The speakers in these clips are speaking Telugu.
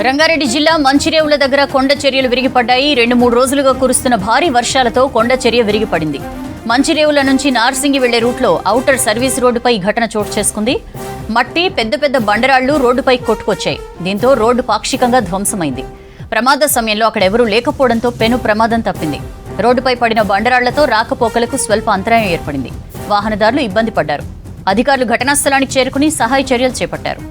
రంగారెడ్డి జిల్లా మంచిరేవుల దగ్గర కొండ చర్యలు విరిగిపడ్డాయి. 2-3 రోజులుగా కురుస్తున్న భారీ వర్షాలతో కొండ చర్య విరిగిపడింది. మంచిరేవుల నుంచి నార్సింగి వెళ్లే రూట్లో ఔటర్ సర్వీస్ రోడ్డుపై ఘటన చోటు చేసుకుంది. మట్టి పెద్ద పెద్ద బండరాళ్లు రోడ్డుపై కొట్టుకొచ్చాయి. దీంతో రోడ్డు పాక్షికంగా ధ్వంసమైంది. ప్రమాద సమయంలో అక్కడెవరూ లేకపోవడంతో పెను ప్రమాదం తప్పింది. రోడ్డుపై పడిన బండరాళ్లతో రాకపోకలకు స్వల్ప అంతరాయం ఏర్పడింది. వాహనదారులు ఇబ్బంది పడ్డారు. అధికారులు ఘటనా స్థలానికి చేరుకుని సహాయ చర్యలు చేపట్టారు.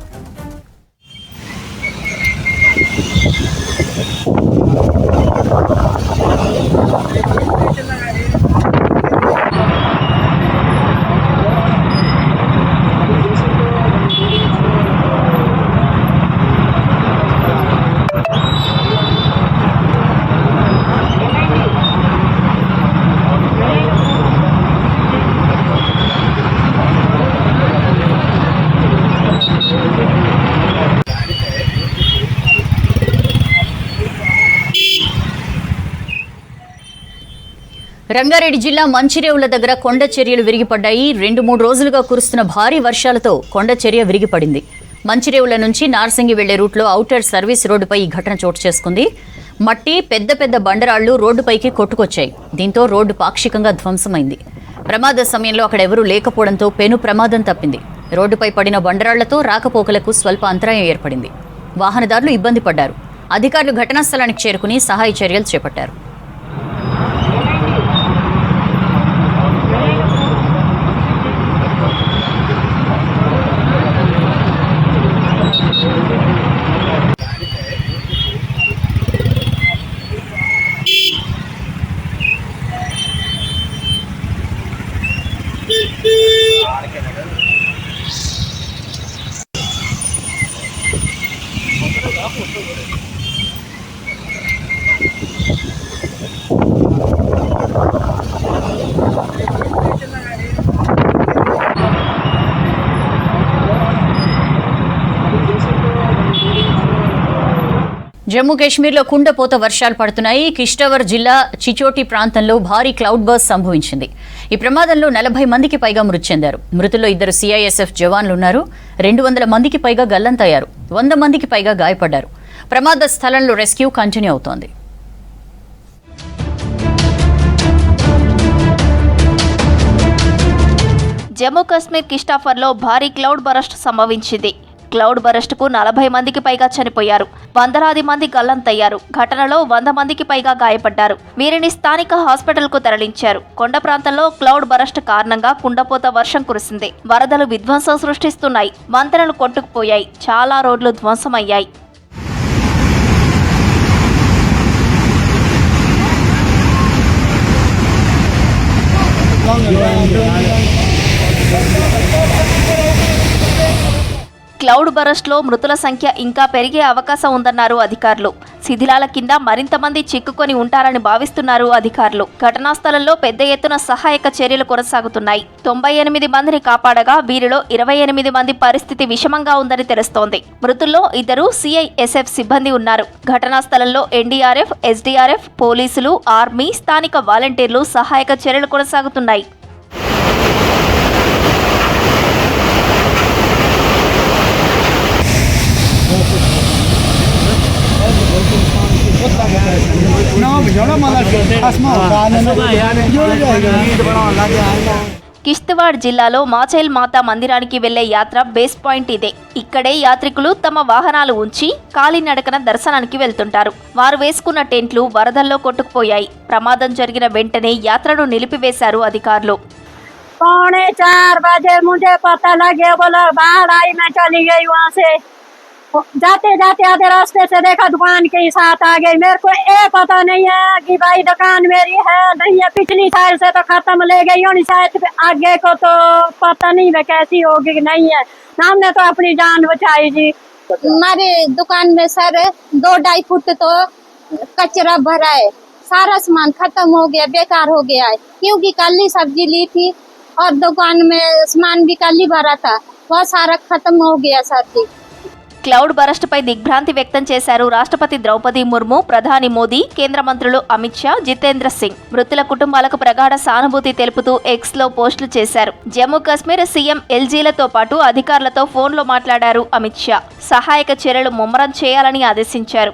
రంగారెడ్డి జిల్లా మంచిరేవుల దగ్గర కొండ చర్యలు విరిగిపడ్డాయి. 2-3 రోజులుగా కురుస్తున్న భారీ వర్షాలతో కొండ చర్య విరిగిపడింది. మంచిరేవుల నుంచి నార్సింగి వెళ్లే రూట్లో ఔటర్ సర్వీస్ రోడ్డుపై ఈ ఘటన చోటు చేసుకుంది. మట్టి పెద్ద పెద్ద బండరాళ్లు రోడ్డుపైకి కొట్టుకొచ్చాయి. దీంతో రోడ్డు పాక్షికంగా ధ్వంసమైంది. ప్రమాద సమయంలో అక్కడెవరూ లేకపోవడంతో పెను ప్రమాదం తప్పింది. రోడ్డుపై పడిన బండరాళ్లతో రాకపోకలకు స్వల్ప అంతరాయం ఏర్పడింది. వాహనదారులు ఇబ్బంది పడ్డారు. అధికారులు ఘటనా స్థలానికి చేరుకుని సహాయ చర్యలు చేపట్టారు. జమ్మూ కాశ్మీర్లో కుండపోత వర్షాలు పడుతున్నాయి. కిష్తవర్ జిల్లా చిచోటి ప్రాంతంలో భారీ క్లౌడ్ బర్స్ట్ సంభవించింది. ఈ ప్రమాదంలో 40 మందికి పైగా మృతి చెందారు. మృతుల్లో 2 సిఐఎస్ఎఫ్ జవాన్లున్నారు. 200 మందికి పైగా గల్లంతయ్యారు. 100 మందికి పైగా గాయపడ్డారు. ప్రమాద స్థలంలో రెస్క్యూ కంటిన్యూ అవుతోంది. జమ్మూ కాశ్మీర్ కిష్తవర్లో భారీ క్లౌడ్ బరస్ట్ సంభవించింది. క్లౌడ్ బరస్ట్కు 40 మందికి పైగా చనిపోయారు. వందలాది మంది గల్లంతయ్యారు. ఘటనలో 100 మందికి పైగా గాయపడ్డారు. వీరిని స్థానిక హాస్పిటల్కు తరలించారు. కొండ ప్రాంతంలో క్లౌడ్ బరస్ట్ కారణంగా కుండపోత వర్షం కురిసింది. వరదలు విధ్వంసం సృష్టిస్తున్నాయి. వంతెనలు కొట్టుకుపోయాయి. చాలా రోడ్లు ధ్వంసమయ్యాయి. క్లౌడ్ బరస్ట్లో మృతుల సంఖ్య ఇంకా పెరిగే అవకాశం ఉందన్నారు అధికారులు. శిథిలాల కింద మరింత మంది చిక్కుకొని ఉంటారని భావిస్తున్నారు అధికారులు. ఘటనా స్థలంలో పెద్ద ఎత్తున సహాయక చర్యలు కొనసాగుతున్నాయి. 98 మందిని కాపాడగా వీరిలో 28 మంది పరిస్థితి విషమంగా ఉందని తెలుస్తోంది. మృతుల్లో 2 సిఐఎస్ఎఫ్ సిబ్బంది ఉన్నారు. ఘటనా స్థలంలో ఎన్డీఆర్ఎఫ్, ఎస్డీఆర్ఎఫ్, పోలీసులు, ఆర్మీ, స్థానిక వాలంటీర్లు సహాయక చర్యలు కొనసాగుతున్నాయి. కిష్తవాడ్ జిల్లాలో మాచైల్ మాతా మందిరానికి వెళ్లే యాత్ర బేస్ పాయింట్ ఇదే. ఇక్కడే యాత్రికులు తమ వాహనాలు ఉంచి కాలినడకన దర్శనానికి వెళ్తుంటారు. వారు వేసుకున్న టెంట్లు వరదల్లో కొట్టుకుపోయాయి. ప్రమాదం జరిగిన వెంటనే యాత్రను నిలిపివేశారు అధికారులు. 3:45 बजे मुझे पता लगे, बोला बाहर आई, मैं चली गई वहाँ से। जाते जाते आधे रास्ते से देखा दुकान के साथ आ गई। मेरे को ये पता नहीं है कि भाई दुकान मेरी है नहीं है। पिछली साइड से तो खत्म ले गई और साइड पे आगे को तो पता नहीं है कैसी होगी कि नहीं है। हमने तो अपनी जान बचाई जी। हमारे दुकान में सर 2-2.5 फुट तो कचरा भरा है। सारा सामान खत्म हो गया, बेकार हो गया है। क्योंकि कल ही सब्जी ली थी और दुकान में सामान भी कल ही भरा था। बहुत सारा खत्म हो गया सर जी। క్లౌడ్ బరస్ట్ పై దిగ్భ్రాంతి వ్యక్తం చేశారు రాష్ట్రపతి ద్రౌపది ముర్ము, ప్రధాని మోదీ, కేంద్ర మంత్రులు అమిత్ షా, జితేంద్ర సింగ్. మృతుల కుటుంబాలకు ప్రగాఢ సానుభూతి తెలుపుతూ ఎక్స్ లో పోస్టులు చేశారు. జమ్మూ కాశ్మీర్ సీఎం ఎల్జీలతో పాటు అధికారులతో ఫోన్లో మాట్లాడారు అమిత్ షా. సహాయక చర్యలు ముమ్మరం చేయాలని ఆదేశించారు.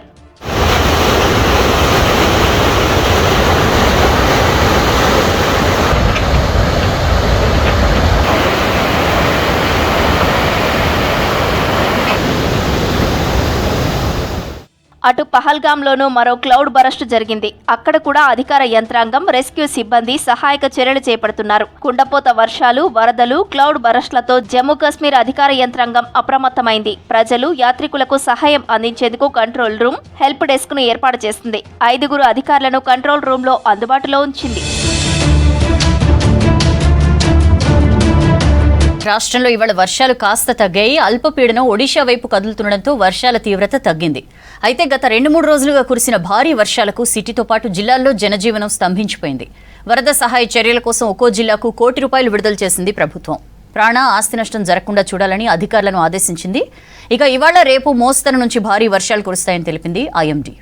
అటు పహల్గాంలోనూ మరో క్లౌడ్ బరస్ట్ జరిగింది. అక్కడ కూడా అధికార యంత్రాంగం, రెస్క్యూ సిబ్బంది సహాయక చర్యలు చేపడుతున్నారు. కుండపోత వర్షాలు, వరదలు, క్లౌడ్ బరస్ట్లతో జమ్మూ కాశ్మీర్ అధికార యంత్రాంగం అప్రమత్తమైంది. ప్రజలు, యాత్రికులకు సహాయం అందించేందుకు కంట్రోల్ రూమ్, హెల్ప్ డెస్క్ ను ఏర్పాటు చేసింది. 5 అధికారులను కంట్రోల్ రూమ్ లో అందుబాటులో ఉంచింది. రాష్ట్రంలో ఇవాళ వర్షాలు కాస్త తగ్గాయి. అల్పపీడనం ఒడిషా వైపు కదులుతుండటంతో వర్షాల తీవ్రత తగ్గింది. అయితే గత 2-3 రోజులుగా కురిసిన భారీ వర్షాలకు సిటీతో పాటు జిల్లాల్లో జనజీవనం స్తంభించిపోయింది. వరద సహాయ చర్యల కోసం ఒక్కో జిల్లాకు ₹1,00,00,000 విడుదల చేసింది ప్రభుత్వం. ప్రాణ, ఆస్తి నష్టం జరగకుండా చూడాలని అధికారులను ఆదేశించింది. ఇక ఇవాళ రేపు మోస్తరు నుంచి భారీ వర్షాలు కురుస్తాయని తెలిపింది ఐఎండీ.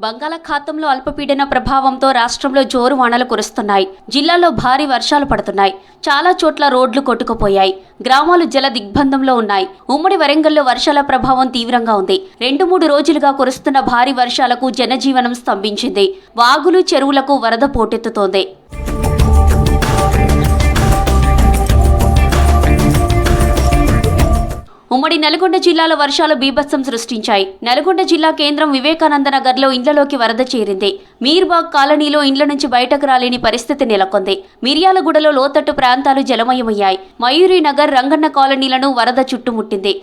బంగాళాఖాతంలో అల్పపీడన ప్రభావంతో రాష్ట్రంలో జోరు వానలు కురుస్తున్నాయి. జిల్లాలో భారీ వర్షాలు పడుతున్నాయి. చాలా చోట్ల రోడ్లు కొట్టుకుపోయాయి. గ్రామాలు జల దిగ్బంధంలో ఉన్నాయి. ఉమ్మడి వరంగల్లో వర్షాల ప్రభావం తీవ్రంగా ఉంది. 2-3 రోజులుగా కురుస్తున్న భారీ వర్షాలకు జనజీవనం స్తంభించింది. వాగులు, చెరువులకు వరద పోటెత్తుతోంది. ఉమ్మడి నల్గొండ జిల్లాలో వర్షాలు బీభత్సం సృష్టించాయి. నల్గొండ జిల్లా కేంద్రం వివేకానంద నగర్లో ఇండ్లలోకి వరద చేరింది. మీర్బాగ్ కాలనీలో ఇండ్ల నుంచి బయటకు రాలేని పరిస్థితి నెలకొంది. మిర్యాలగూడలో లోతట్టు ప్రాంతాలు జలమయమయ్యాయి. మయూరి నగర్, రంగన్న కాలనీలను వరద చుట్టుముట్టింది.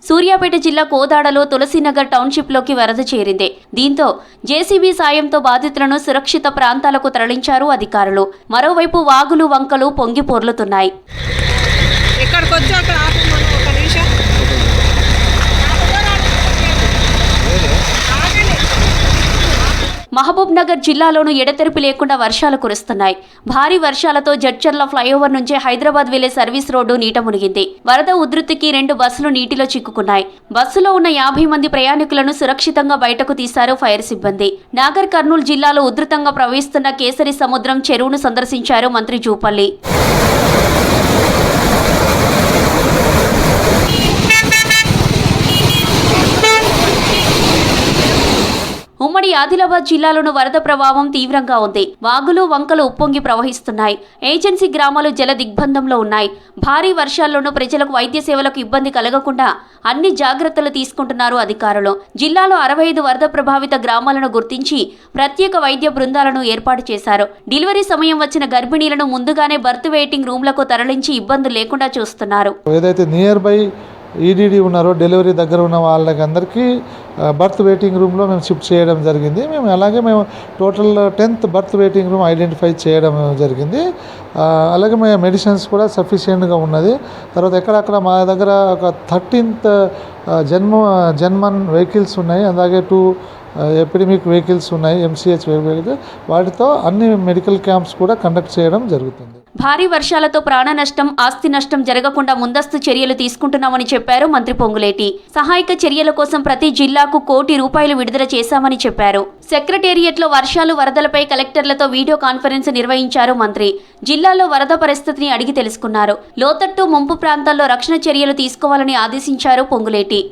సూర్యాపేట జిల్లా కోదాడలో తులసీనగర్ టౌన్షిప్లోకి వరద చేరింది. దీంతో జేసీబీ సాయంతో బాధితులను సురక్షిత ప్రాంతాలకు తరలించారు అధికారులు. మరోవైపు వాగులు, వంకలు పొంగి పొర్లుతున్నాయి. మహబూబ్ నగర్ జిల్లాలోనూ ఎడతెరిపి లేకుండా వర్షాలు కురుస్తున్నాయి. భారీ వర్షాలతో జడ్చర్ల ఫ్లైఓవర్ నుంచి హైదరాబాద్ వెళ్లే సర్వీస్ రోడ్డు నీట మునిగింది. వరద ఉధృతికి 2 బస్సులు నీటిలో చిక్కుకున్నాయి. బస్సులో ఉన్న 50 మంది ప్రయాణికులను సురక్షితంగా బయటకు తీశారు ఫైర్ సిబ్బంది. నాగర్ కర్నూలు జిల్లాలో ఉధృతంగా ప్రవహిస్తున్న కేసరి సముద్రం చెరువును సందర్శించారు మంత్రి జూపల్లి. ఉమ్మడి ఆదిలాబాద్ జిల్లాలోని వరద ప్రభావం తీవ్రంగా ఉంది. వాగులు, వంకలు ఉప్పొంగి ప్రవహిస్తున్నాయి. ఏజెన్సీ గ్రామాలు జల దిగ్బంధంలో ఉన్నాయి. భారీ వర్షాల్లోనూ ప్రజలకు వైద్య సేవలకు ఇబ్బంది కలగకుండా అన్ని జాగ్రత్తలు తీసుకుంటున్నారు అధికారులు. జిల్లాలో 65 వరద ప్రభావిత గ్రామాలను గుర్తించి ప్రత్యేక వైద్య బృందాలను ఏర్పాటు చేశారు. డెలివరీ సమయం వచ్చిన గర్భిణీలను ముందుగానే బర్త్ వెయిటింగ్ రూమ్లకు తరలించి ఇబ్బందులు లేకుండా చూస్తున్నారు. ఏదైతే నియర్ బై ఈడీడీ ఉన్నారో, డెలివరీ దగ్గర ఉన్న వాళ్ళకందరికీ బర్త్ వెయిటింగ్ రూమ్లో మేము షిఫ్ట్ చేయడం జరిగింది. మేము total 10th birth waiting room identify చేయడం జరిగింది. అలాగే మేము మెడిసిన్స్ కూడా సఫిషియెంట్గా ఉన్నది. తర్వాత ఎక్కడక్కడ మా దగ్గర ఒక 13th జన్మన్ వెహికల్స్ ఉన్నాయి. అలాగే 2 ఎపిడమిక్ వెహికల్స్ ఉన్నాయి, ఎంసీహెచ్ వెహికల్స్. వాటితో అన్ని మెడికల్ క్యాంప్స్ కూడా కండక్ట్ చేయడం జరుగుతుంది. భారీ వర్షాలతో ప్రాణ నష్టం, ఆస్తి నష్టం జరగకుండా ముందస్తు చర్యలు తీసుకుంటున్నామని చెప్పారు మంత్రి పొంగులేటి. సహాయక చర్యల కోసం ప్రతి జిల్లాకు ₹1,00,00,000 విడుదల చేశామని చెప్పారు. సెక్రటేరియట్లో వర్షాలు, వరదలపై కలెక్టర్లతో వీడియో కాన్ఫరెన్స్ నిర్వహించారు మంత్రి. జిల్లాలో వరద పరిస్థితిని అడిగి తెలుసుకున్నారు. లోతట్టు, ముంపు ప్రాంతాల్లో రక్షణ చర్యలు తీసుకోవాలని ఆదేశించారు పొంగులేటి.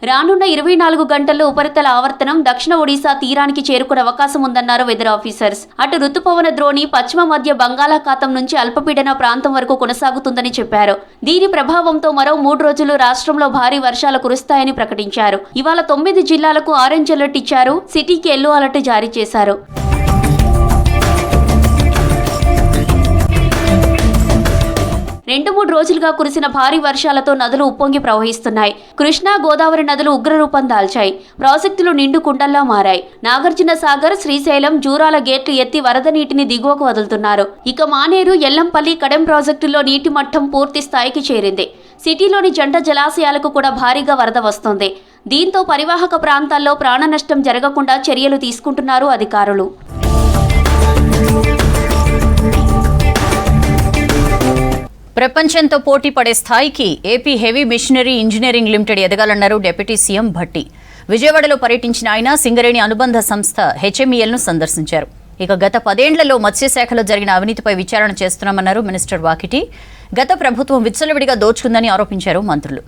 రానున్న 24 గంటల్లో ఉపరితల ఆవర్తనం దక్షిణ ఒడిశా తీరానికి చేరుకునే అవకాశం ఉందన్నారు వెదర్ ఆఫీసర్స్. అటు రుతుపవన ద్రోణి పశ్చిమ మధ్య బంగాళాఖాతం నుంచి అల్పపీడన ప్రాంతం వరకు కొనసాగుతుందని చెప్పారు. దీని ప్రభావంతో మరో 3 రోజులు రాష్ట్రంలో భారీ వర్షాలు కురుస్తాయని ప్రకటించారు. ఇవాళ 9 జిల్లాలకు ఆరెంజ్ అలర్ట్ ఇచ్చారు. సిటీకి ఎల్లో అలర్ట్ జారీ చేశారు. 2-3 రోజులుగా కురిసిన భారీ వర్షాలతో నదులు ఉప్పొంగి ప్రవహిస్తున్నాయి. కృష్ణా, గోదావరి నదులు ఉగ్రరూపం దాల్చాయి. ప్రాజెక్టులు నిండు కుండల్లా మారాయి. నాగార్జున సాగర్, శ్రీశైలం, జూరాల గేట్లు ఎత్తి వరద నీటిని దిగువకు వదులుతున్నారు. ఇక మానేరు, ఎల్లంపల్లి, కడెం ప్రాజెక్టుల్లో నీటి మట్టం పూర్తి స్థాయికి చేరింది. సిటీలోని జంట జలాశయాలకు కూడా భారీగా వరద వస్తోంది. దీంతో పరివాహక ప్రాంతాల్లో ప్రాణ నష్టం జరగకుండా చర్యలు తీసుకుంటున్నారు అధికారులు. ప్రపంచంతో పోటీ పడే స్థాయికి AP heavy machinery engineering limited ఎదగాలన్నారు డిప్యూటీ సీఎం భట్టి. విజయవాడలో పర్యటించిన ఆయన సింగరేణి అనుబంధ సంస్థ హెచ్ఎంఈఎల్ను సందర్శించారు. ఇక గత 10 ఏళ్లలో మత్స్యశాఖలో జరిగిన అవినీతిపై విచారణ చేస్తున్నామన్నారు మినిస్టర్ వాకిటి. గత ప్రభుత్వం విచ్చలవిడిగా దోచుకుందని ఆరోపించారు మంత్రులు.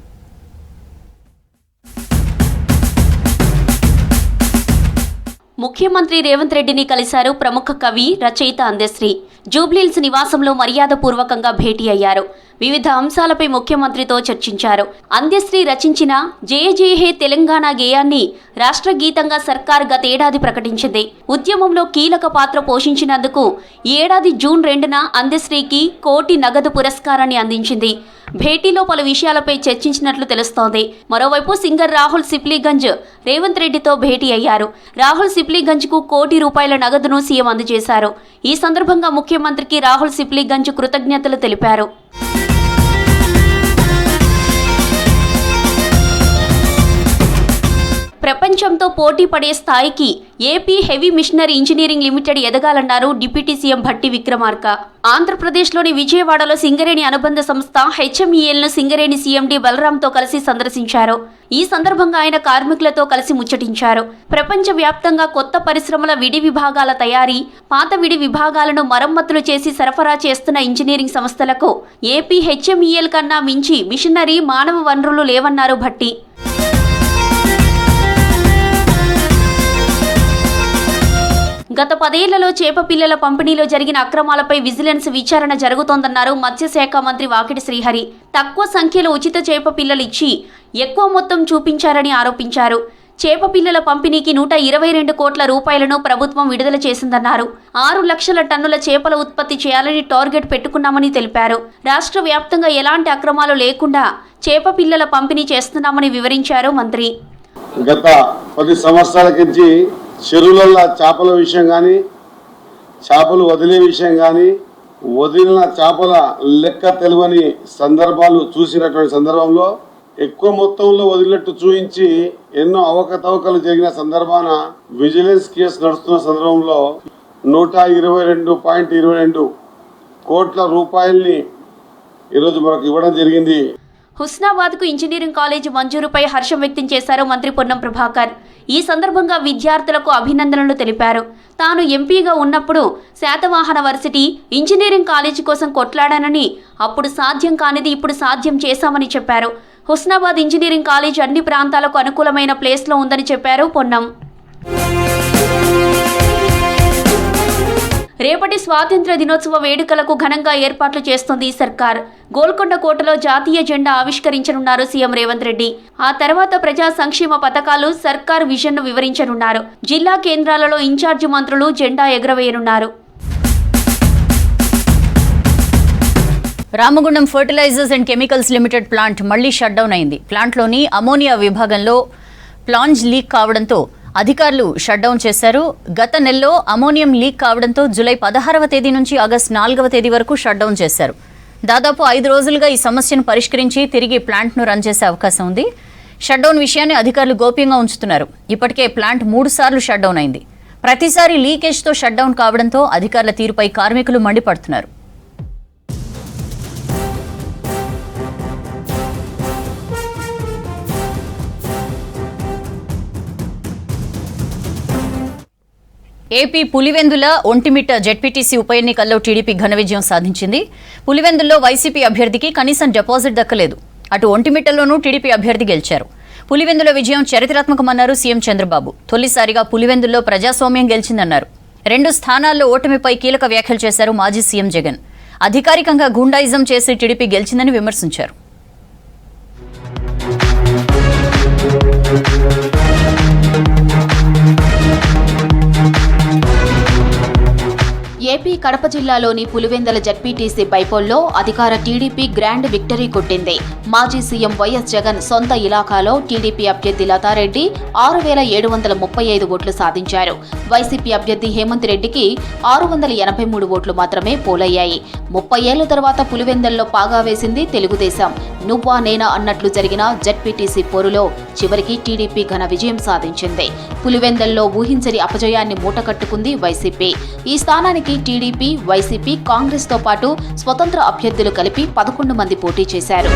ముఖ్యమంత్రి రేవంత్ రెడ్డిని కలిశారు ప్రముఖ కవి, రచయిత అందశ్రీ. జూబ్లీహిల్స్ నివాసంలో మర్యాదపూర్వకంగా భేటీ అయ్యారు. వివిధ అంశాలపై ముఖ్యమంత్రితో చర్చించారు. అందశ్రీ రచించిన జయ జయ హే తెలంగాణ గేయాన్ని రాష్ట్ర గీతంగా సర్కార్ గతేడాది ప్రకటించింది. ఉద్యమంలో కీలక పాత్ర పోషించినందుకు ఈ ఏడాది జూన్ 2న అందశ్రీకి 1 కోటి నగదు పురస్కారాన్ని అందించింది. భేటీలో పలు విషయాలపై చర్చించినట్లు తెలుస్తోంది. మరోవైపు సింగర్ రాహుల్ సిప్లీగంజ్ రేవంత్ రెడ్డితో భేటీ అయ్యారు. రాహుల్ సిప్లీగంజ్కు 1 కోటి రూపాయల నగదును సీఎం అందజేశారు. ఈ సందర్భంగా ముఖ్యమంత్రికి రాహుల్ సిప్లీగంజ్ కృతజ్ఞతలు తెలిపారు. ప్రపంచంతో పోటీ పడే స్థాయికి AP heavy machinery engineering limited ఎదగాలన్నారు డిప్యూటీ సీఎం భట్టి విక్రమార్క. ఆంధ్రప్రదేశ్లోని విజయవాడలో సింగరేణి అనుబంధ సంస్థ హెచ్ఎంఈఎల్ను సింగరేణి సీఎండీ బలరాంతో కలిసి సందర్శించారు. ఈ సందర్భంగా ఆయన కార్మికులతో కలిసి ముచ్చటించారు. ప్రపంచవ్యాప్తంగా కొత్త పరిశ్రమల విడి విభాగాల తయారీ, పాత విడి విభాగాలను మరమ్మతులు చేసి సరఫరా చేస్తున్న ఇంజనీరింగ్ సంస్థలకు ఏపీ హెచ్ఎంఈఎల్ కన్నా మించి మిషనరీ, మానవ వనరులు లేవన్నారు భట్టి. గత 10 ఏళ్లలో చేప పిల్లల పంపిణీలో జరిగిన అక్రమాలపై విజిలెన్స్ విచారణ జరుగుతోందన్నారు మత్స్యశాఖ మంత్రి వాకిటి శ్రీహరి. తక్కువ సంఖ్యలో ఉచిత చేప పిల్లలు ఇచ్చి ఎక్కువ మొత్తం చూపించారని ఆరోపించారు. చేప పిల్లల పంపిణీకి 122 కోట్ల రూపాయలను ప్రభుత్వం విడుదల చేసిందన్నారు. 6 లక్షల టన్నుల చేపల ఉత్పత్తి చేయాలని టార్గెట్ పెట్టుకున్నామని తెలిపారు. రాష్ట్ర వ్యాప్తంగా ఎలాంటి అక్రమాలు లేకుండా చేప పిల్లల పంపిణీ చేస్తున్నామని వివరించారు మంత్రి. గత 10 సంవత్సరాల నుంచి చెరువులలో చేపల విషయం కానీ, చేపలు వదిలే విషయం కానీ, వదిలిన చేపల లెక్క తెలియని సందర్భాలు చూసినటువంటి సందర్భంలో ఎక్కువ మొత్తంలో వదిలినట్టు చూపించి ఎన్నో అవకతవకలు జరిగిన సందర్భాన విజిలెన్స్ కేసు నడుస్తున్న సందర్భంలో 122.22 కోట్ల రూపాయల్ని ఈరోజు మనకు ఇవ్వడం జరిగింది. హుస్నాబాద్కు ఇంజనీరింగ్ కాలేజీ మంజూరుపై హర్షం వ్యక్తం చేశారు మంత్రి పొన్నం ప్రభాకర్. ఈ సందర్భంగా విద్యార్థులకు అభినందనలు తెలిపారు. తాను ఎంపీగా ఉన్నప్పుడు శాతవాహన వర్సిటీ ఇంజనీరింగ్ కాలేజీ కోసం కొట్లాడానని, అప్పుడు సాధ్యం కానిది ఇప్పుడు సాధ్యం చేశామని చెప్పారు. హుస్నాబాద్ ఇంజనీరింగ్ కాలేజీ అన్ని ప్రాంతాలకు అనుకూలమైన ప్లేస్లో ఉందని చెప్పారు పొన్నం. రేపటి స్వాతంత్ర్య దినోత్సవ వేడుకలకు ఘనంగా ఏర్పాట్లు చేస్తోంది సర్కార్. గోల్కొండ కోటలో జాతీయ జెండా ఆవిష్కరించనున్నారు సీఎం రేవంత్ రెడ్డి. ఆ తర్వాత ప్రజా సంక్షేమ పథకాలు, సర్కార్ విజన్ను వివరించనున్నారు. జిల్లా కేంద్రాలలో ఇన్ఛార్జి మంత్రులు జెండా ఎగురవేయనున్నారు. Ramagundam fertilizers and chemicals limited plant మళ్లీ షట్డౌన్ అయింది. ప్లాంట్లోని అమోనియా విభాగంలో ప్లాంజ్ లీక్ కావడంతో అధికారులు షట్డౌన్ చేశారు. గత నెలలో అమోనియం లీక్ కావడంతో జూలై 16వ తేదీ నుంచి ఆగస్టు 4వ తేదీ వరకు షట్డౌన్ చేశారు. దాదాపు 5 రోజులుగా ఈ సమస్యను పరిష్కరించి తిరిగి ప్లాంట్ను రన్ చేసే అవకాశం ఉంది. షట్డౌన్ విషయాన్ని అధికారులు గోప్యంగా ఉంచుతున్నారు. ఇప్పటికే ప్లాంట్ 3 సార్లు షట్డౌన్ అయింది. ప్రతిసారి లీకేజ్తో షట్డౌన్ కావడంతో అధికారుల తీరుపై కార్మికులు మండిపడుతున్నారు. ఏపీ పులివెందుల ఒంటిమిట్ట జెడ్పీటీసీ ఉప ఎన్నికల్లో టీడీపీ ఘన విజయం సాధించింది. పులివెందుల్లో వైసీపీ అభ్యర్థికి కనీసం డిపాజిట్ దక్కలేదు. అటు ఒంటిమిట్టలోనూ టీడీపీ అభ్యర్థి గెలిచారు. పులివెందుల విజయం చరిత్రాత్మకమన్నారు సీఎం చంద్రబాబు. తొలిసారిగా పులివెందుల్లో ప్రజాస్వామ్యం గెలిచిందన్నారు. 2 స్థానాల్లో ఓటమిపై కీలక వ్యాఖ్యలు చేశారు మాజీ సీఎం జగన్. అధికారికంగా గూండాయిజం చేసి టీడీపీ గెలిచిందని విమర్శించారు. ఏపీ కడప జిల్లాలోని పులివెందల జడ్పీటీసీ బైపోల్లో అధికార టీడీపీ గ్రాండ్ విక్టరీ కొట్టింది. మాజీ సీఎం వైఎస్ జగన్ సొంత ఇలాకాలో టీడీపీ అభ్యర్థి లతారెడ్డి 6,735 ఓట్లు సాధించారు. వైసీపీ అభ్యర్థి హేమంత్ రెడ్డికి 683 ఓట్లు మాత్రమే పోలయ్యాయి. 30 ఏళ్ల తర్వాత పులివెందల్లో పాగా వేసింది తెలుగుదేశం. నువ్వా నేనా అన్నట్లు జరిగిన జడ్పీటీసీ పోరులో చివరికి టీడీపీ ఘన విజయం సాధించింది. పులివెందల్లో ఊహించని అపజయాన్ని మూటకట్టుకుంది వైసీపీ. ఈ స్థానానికి టీడీపీ, వైసీపీ, కాంగ్రెస్ తో పాటు స్వతంత్ర అభ్యర్థులు కలిపి 11 మంది పోటీ చేశారు.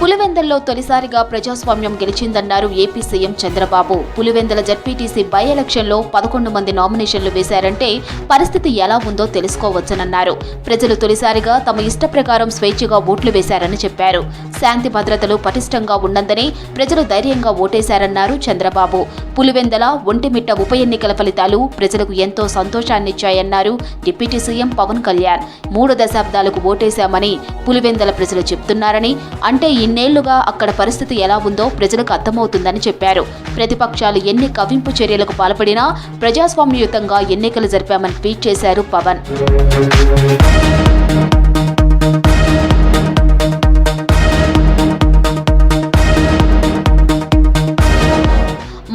పులివెందల్లో తొలిసారిగా ప్రజాస్వామ్యం గెలిచిందన్నారు AP CM Chandrababu. Pulivendula ZPTC by ఎలక్షన్లో 11 మంది నామినేషన్లు వేశారంటే పరిస్థితి ఎలా ఉందో తెలుసుకోవచ్చనన్నారు. ప్రజలు తొలిసారిగా తమ ఇష్ట ప్రకారం స్వేచ్ఛగా ఓట్లు వేశారని చెప్పారు. శాంతి భద్రతలు పటిష్టంగా ఉన్నందని ప్రజలు ధైర్యంగా ఓటేశారన్నారు చంద్రబాబు. పులివెందల, ఒంటిమిట్ట ఉప ఎన్నికల ఫలితాలు ప్రజలకు ఎంతో సంతోషాన్నిచ్చాయన్నారు డిప్యూటీ సీఎం పవన్ కళ్యాణ్. 3 దశాబ్దాలకు ఓటేశామని పులివెందల ప్రజలు చెప్తున్నారని, అంటే ఇన్నేళ్లుగా అక్కడ పరిస్థితి ఎలా ఉందో ప్రజలకు అర్థమవుతుందని చెప్పారు. ప్రతిపక్షాలు ఎన్ని కవింపు చర్యలకు పాల్పడినా ప్రజాస్వామ్యయుతంగా ఎన్నికలు జరిపామని ట్వీట్ చేశారు పవన్.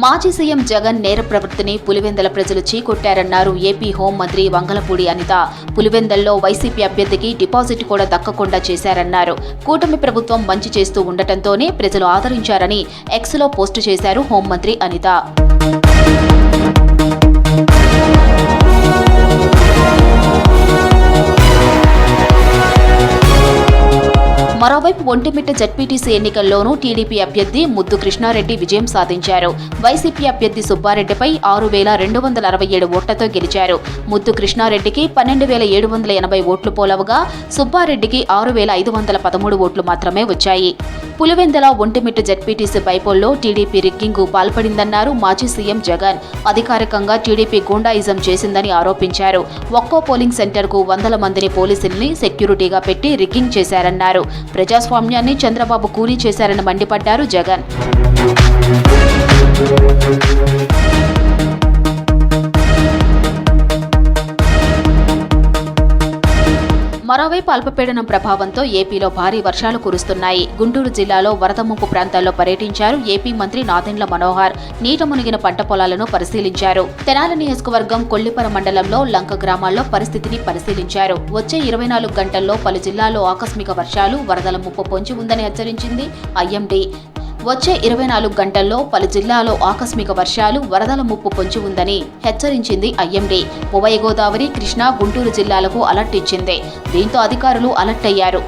మాజీ సీఎం జగన్ నేర ప్రవృత్తిని పులివెందల ప్రజలు చీకొట్టారన్నారు ఏపీ హోంమంత్రి వంగలపూడి అనిత. పులివెందల్లో వైసీపీ అభ్యర్థికి డిపాజిట్ కూడా దక్కకుండా చేశారన్నారు. కూటమి ప్రభుత్వం మంచి చేస్తూ ఉండటంతోనే ప్రజలు ఆదరించారని ఎక్స్లో పోస్టు చేశారు హోంమంత్రి అనిత. మరోవైపు ఒంటిమిట్ట జడ్పీటీసీ ఎన్నికల్లోనూ టీడీపీ అభ్యర్థి ముద్దు కృష్ణారెడ్డి విజయం సాధించారు. వైసీపీ అభ్యర్థి సుబ్బారెడ్డిపై 6,267 ఓట్లతో గెలిచారు. ముద్దు కృష్ణారెడ్డికి 12,780 ఓట్లు పోలవగా సుబ్బారెడ్డికి 6,513 ఓట్లు మాత్రమే వచ్చాయి. పులివెందల, ఒంటిమిట్ట జడ్పీటీసీ బైపోల్లో టీడీపీ రిగ్గింగ్కు పాల్పడిందన్నారు మాజీ సీఎం జగన్. అధికారికంగా టీడీపీ గూండాయిజం చేసిందని ఆరోపించారు. ఒక్కో పోలింగ్ సెంటర్కు 100 మందిని పోలీసుల్ని సెక్యూరిటీగా పెట్టి రిగ్గింగ్ చేశారన్నారు. ప్రజాస్వామ్యాన్ని చంద్రబాబు కూలీ చేశారని మండిపడ్డారు జగన్. మరోవైపు అల్పపీడనం ప్రభావంతో ఏపీలో భారీ వర్షాలు కురుస్తున్నాయి. గుంటూరు జిల్లాలో వరద ముంపు ప్రాంతాల్లో పర్యటించారు ఏపీ మంత్రి నాదెండ్ల మనోహర్. నీట మునిగిన పంట పొలాలను పరిశీలించారు. తెనాలి నియోజకవర్గం కొల్లిపర మండలంలో లంక గ్రామాల్లో పరిస్థితిని పరిశీలించారు. వచ్చే 24 గంటల్లో పలు జిల్లాల్లో ఆకస్మిక వర్షాలు, వరదల ముప్పు పొంచి ఉందని హెచ్చరించింది ఐఎండీ. వచ్చే 24 గంటల్లో పలు జిల్లాలో ఆకస్మిక వర్షాలు, వరదల ముప్పు పొంచి ఉందని హెచ్చరించింది ఐఎండీ. ఉభయ గోదావరి, కృష్ణా, గుంటూరు జిల్లాలకు అలర్ట్ ఇచ్చింది. దీంతో అధికారులు అలర్ట్ అయ్యారు.